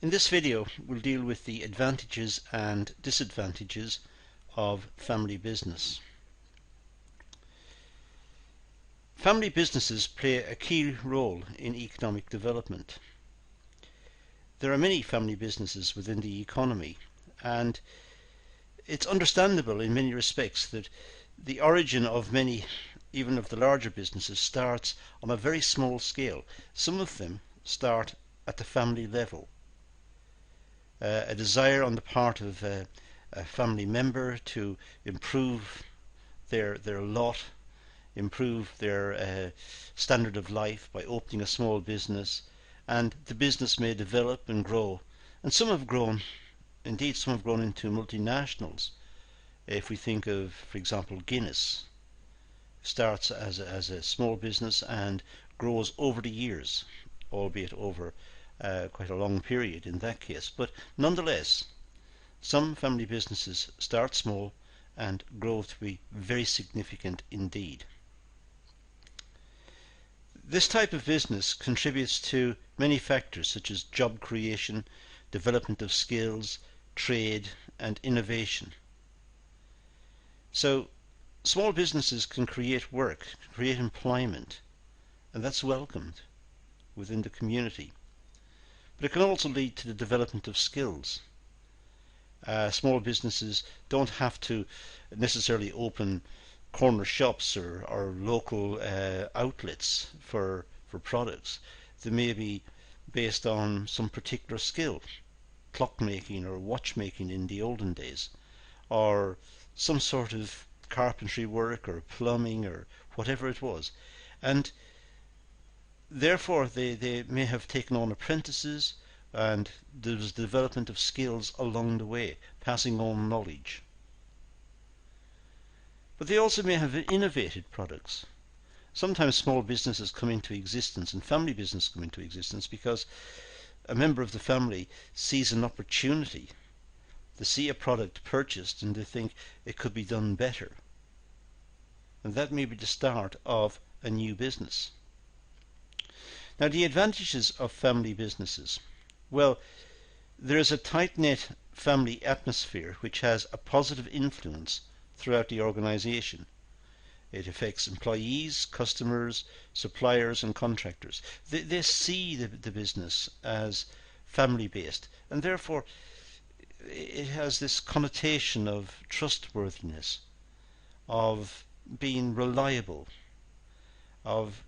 In this video we'll deal with the advantages and disadvantages of family business. Family businesses play a key role in economic development. There are many family businesses within the economy, and it's understandable in many respects that the origin of many, even of the larger businesses, starts on a very small scale. Some of them start at the family level. A desire on the part of a family member to improve their lot, improve their standard of life by opening a small business, and the business may develop and grow. And some have grown, indeed some have grown into multinationals. If we think of, for example, Guinness, starts as a small business and grows over the years, albeit over quite a long period in that case. But nonetheless, some family businesses start small and grow to be very significant indeed. This type of business contributes to many factors such as job creation, development of skills, trade and innovation. So small businesses can create work, create employment, and that's welcomed within the community. But it can also lead to the development of skills. Small businesses don't have to necessarily open corner shops or local outlets for products. They may be based on some particular skill, clockmaking or watchmaking in the olden days, or some sort of carpentry work or plumbing or whatever it was. And therefore they may have taken on apprentices, and there was the development of skills along the way, passing on knowledge. But they also may have innovated products. Sometimes small businesses come into existence and family business come into existence because a member of the family sees an opportunity. They see a product purchased and they think it could be done better. And that may be the start of a new business. Now, the advantages of family businesses. Well, there is a tight-knit family atmosphere which has a positive influence throughout the organization. It affects employees, customers, suppliers and contractors. They see the business as family-based, and therefore it has this connotation of trustworthiness, of being reliable, of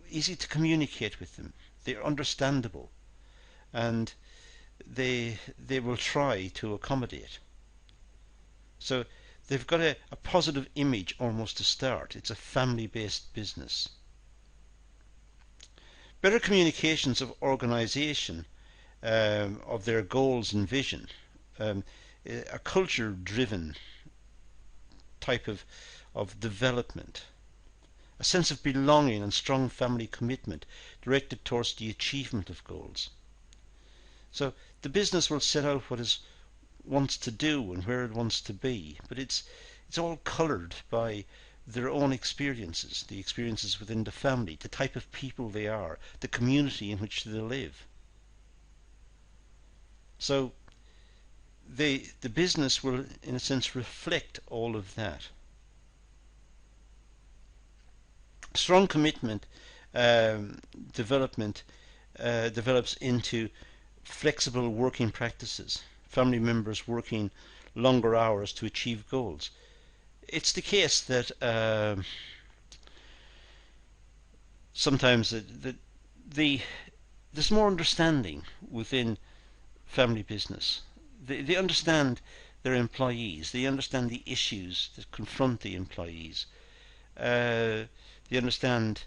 easy to communicate with them. They're understandable, and they will try to accommodate. So they've got a positive image almost to start. It's a family-based business. Better communications of organization, of their goals and vision, a culture-driven type of development, a sense of belonging and strong family commitment directed towards the achievement of goals. So the business will set out what it wants to do and where it wants to be, but it's all coloured by their own experiences, the experiences within the family, the type of people they are, the community in which they live. So the business will, in a sense, reflect all of that. Strong commitment develops into flexible working practices, family members working longer hours to achieve goals. It's the case that sometimes there's more understanding within family business. They understand their employees, they understand the issues that confront the employees. They understand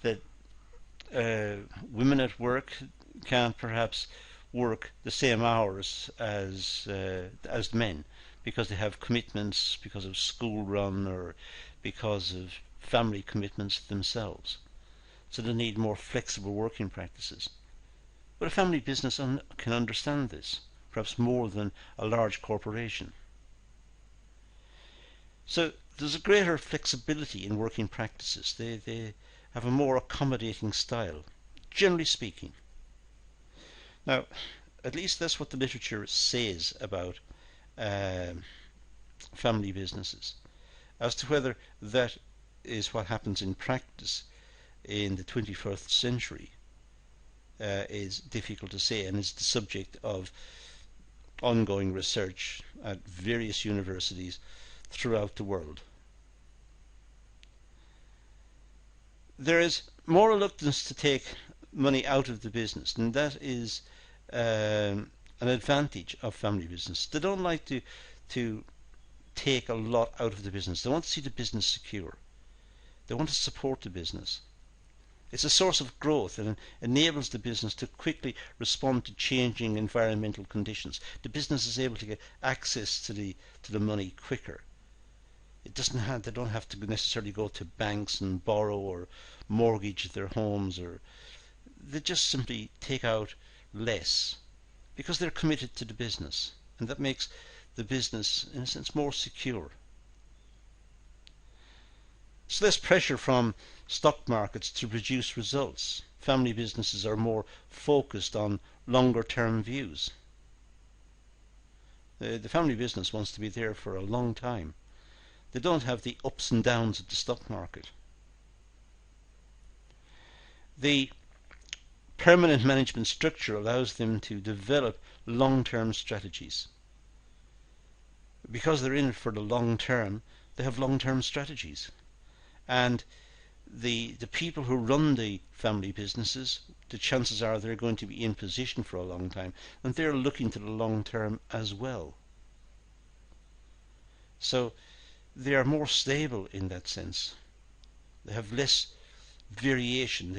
that women at work can't perhaps work the same hours as men, because they have commitments because of school run or because of family commitments themselves. So they need more flexible working practices. But a family business can understand this, perhaps more than a large corporation. So there's a greater flexibility in working practices. They have a more accommodating style, generally speaking. Now, At least that's what the literature says about family businesses. As to whether that is what happens in practice in the 21st century is difficult to say, and is the subject of ongoing research at various universities throughout the world. There is more reluctance to take money out of the business, and that is an advantage of family business. They don't like to take a lot out of the business. They want to see the business secure. They want to support the business. It's a source of growth and enables the business to quickly respond to changing environmental conditions. The business is able to get access to the money quicker. They don't have to necessarily go to banks and borrow or mortgage their homes, or they just simply take out less because they're committed to the business, and that makes the business, in a sense, more secure. There's less pressure from stock markets to produce results. Family businesses are more focused on longer term views. The family business wants to be there for a long time. They don't have the ups and downs of the stock market. The permanent management structure allows them to develop long-term strategies. Because they're in it for the long term, they have long-term strategies. And the people who run the family businesses, the chances are they're going to be in position for a long time, and they're looking to the long term as well. So they are more stable in that sense. They have less variation.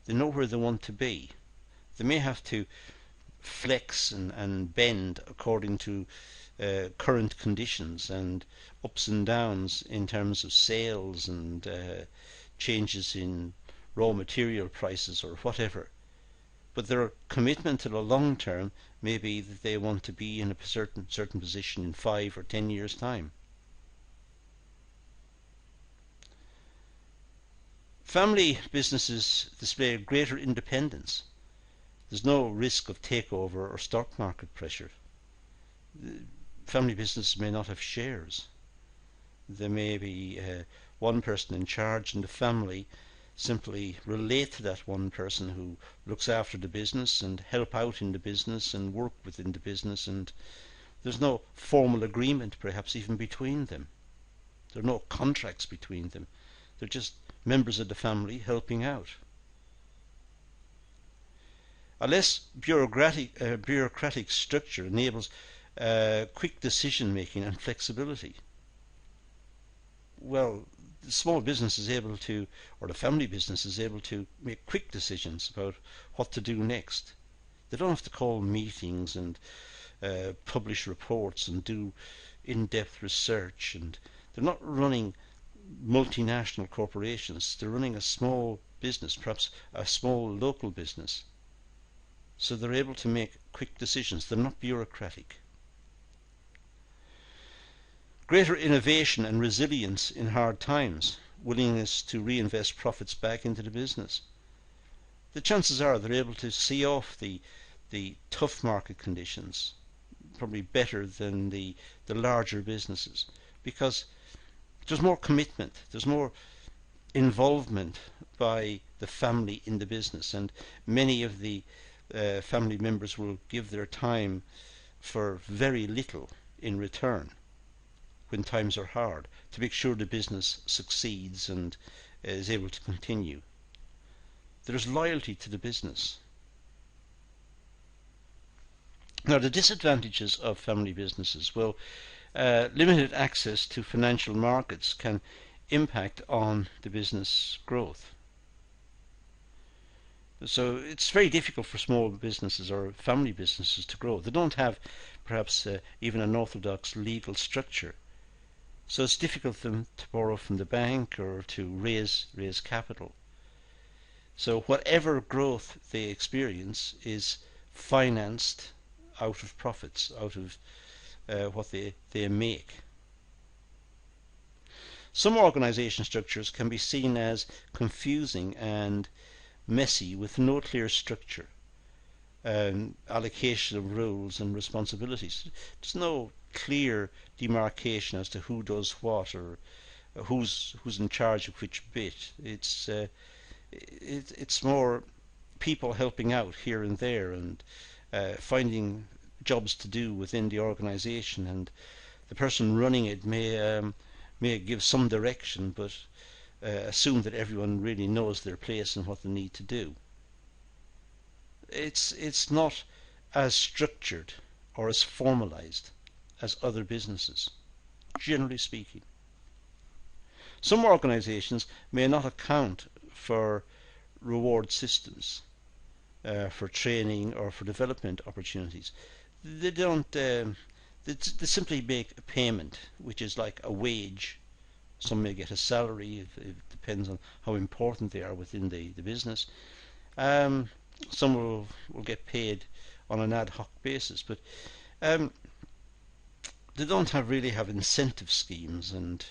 They know where they want to be. They may have to flex and bend according to current conditions and ups and downs in terms of sales and changes in raw material prices or whatever. But their commitment to the long term may be that they want to be in a certain position in 5 or 10 years' time. Family businesses display greater independence. There's no risk of takeover or stock market pressure. Family businesses may not have shares. There may be one person in charge, and the family simply relate to that one person who looks after the business and help out in the business and work within the business, and there's no formal agreement perhaps even between them. There are no contracts between them. They're just members of the family helping out. A less bureaucratic structure enables quick decision making and flexibility. Well, the small business is able to, or the family business is able to make quick decisions about what to do next. They don't have to call meetings and publish reports and do in-depth research, and they're not running multinational corporations. They're running a small business, perhaps a small local business. So they're able to make quick decisions. They're not bureaucratic. Greater innovation and resilience in hard times, willingness to reinvest profits back into the business. The chances are they're able to see off the tough market conditions probably better than the larger businesses, because there's more commitment, there's more involvement by the family in the business, and many of the family members will give their time for very little in return when times are hard, to make sure the business succeeds and is able to continue. There's loyalty to the business. Now, the disadvantages of family businesses, well, limited access to financial markets can impact on the business growth. So it's very difficult for small businesses or family businesses to grow. They don't have perhaps even an orthodox legal structure. So it's difficult for them to borrow from the bank or to raise capital. So whatever growth they experience is financed out of profits, out of what they make. Some organization structures can be seen as confusing and messy with no clear structure. allocation of roles and responsibilities. There's no clear demarcation as to who does what, or who's in charge of which bit. It's more people helping out here and there, and finding jobs to do within the organisation, and the person running it may give some direction, but assume that everyone really knows their place and what they need to do. It's not as structured or as formalized as other businesses, generally speaking. Some organizations may not account for reward systems, for training or for development opportunities. They don't. They simply make a payment, which is like a wage. Some may get a salary. It depends on how important they are within the business. Some will get paid on an ad hoc basis, but they don't really have incentive schemes and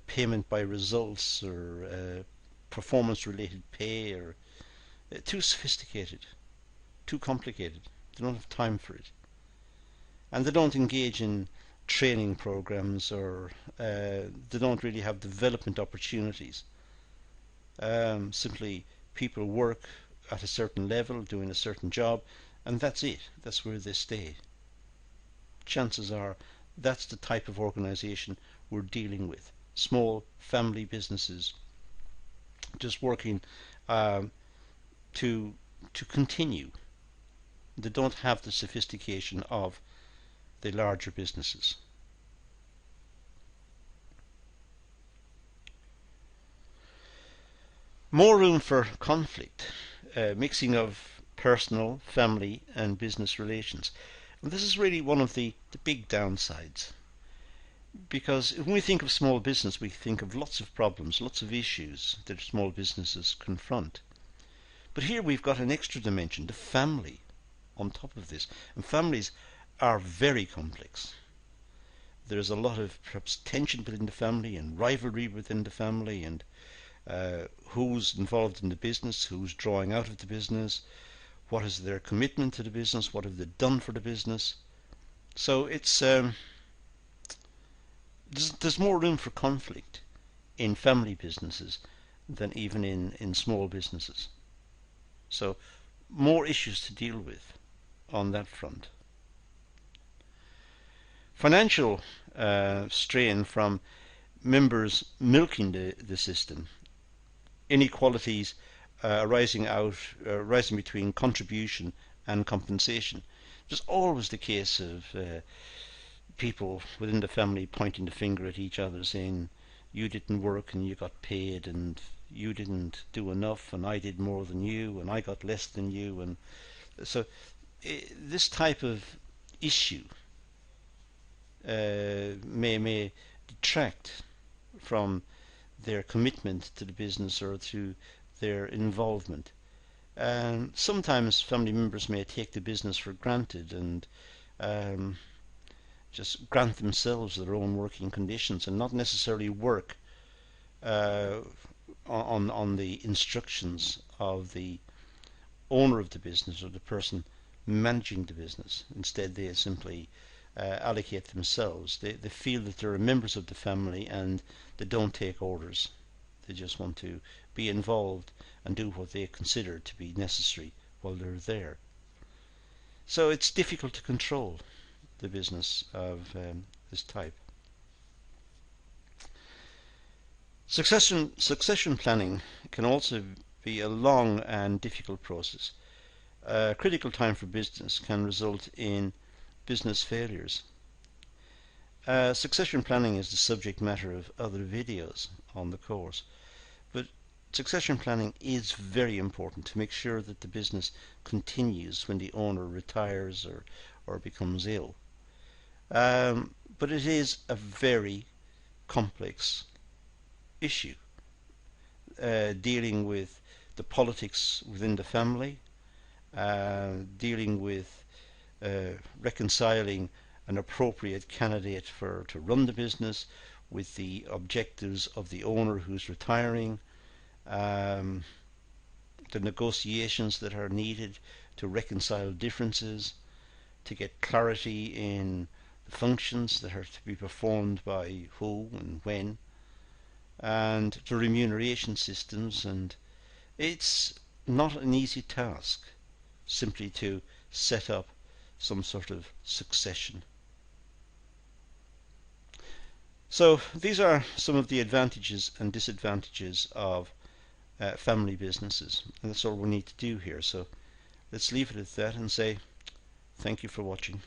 payment by results, or performance-related pay, or too sophisticated, too complicated. They don't have time for it, and they don't engage in training programs, or they don't really have development opportunities. Simply, people work at a certain level, doing a certain job, and that's it. That's where they stay. Chances are that's the type of organisation we're dealing with. Small family businesses just working to continue. They don't have the sophistication of the larger businesses. More room for conflict, mixing of personal, family and business relations. And this is really one of the big downsides, because when we think of small business, we think of lots of problems, lots of issues that small businesses confront. But here we've got an extra dimension, the family, on top of this. And families are very complex. There's a lot of perhaps tension within the family and rivalry within the family, and who's involved in the business, who's drawing out of the business, what is their commitment to the business, what have they done for the business. So it's there's more room for conflict in family businesses than even in small businesses. So more issues to deal with on that front. Financial strain from members milking the system, inequalities arising between contribution and compensation. There's always the case of people within the family pointing the finger at each other, saying, you didn't work and you got paid, and you didn't do enough and I did more than you and I got less than you. And so this type of issue may detract from their commitment to the business or to their involvement. And sometimes family members may take the business for granted and just grant themselves their own working conditions and not necessarily work on the instructions of the owner of the business or the person managing the business. Instead, they simply allocate themselves. They feel that they're members of the family and they don't take orders. They just want to be involved and do what they consider to be necessary while they're there. So it's difficult to control the business of this type. Succession planning can also be a long and difficult process. A critical time for business can result in business failures. Succession planning is the subject matter of other videos on the course, but succession planning is very important to make sure that the business continues when the owner retires or becomes ill. But it is a very complex issue, dealing with the politics within the family, dealing with reconciling an appropriate candidate to run the business with the objectives of the owner who's retiring, the negotiations that are needed to reconcile differences, to get clarity in the functions that are to be performed by who and when, and the remuneration systems. And it's not an easy task simply to set up some sort of succession. So these are some of the advantages and disadvantages of family businesses, and that's all we need to do here. So let's leave it at that and say thank you for watching.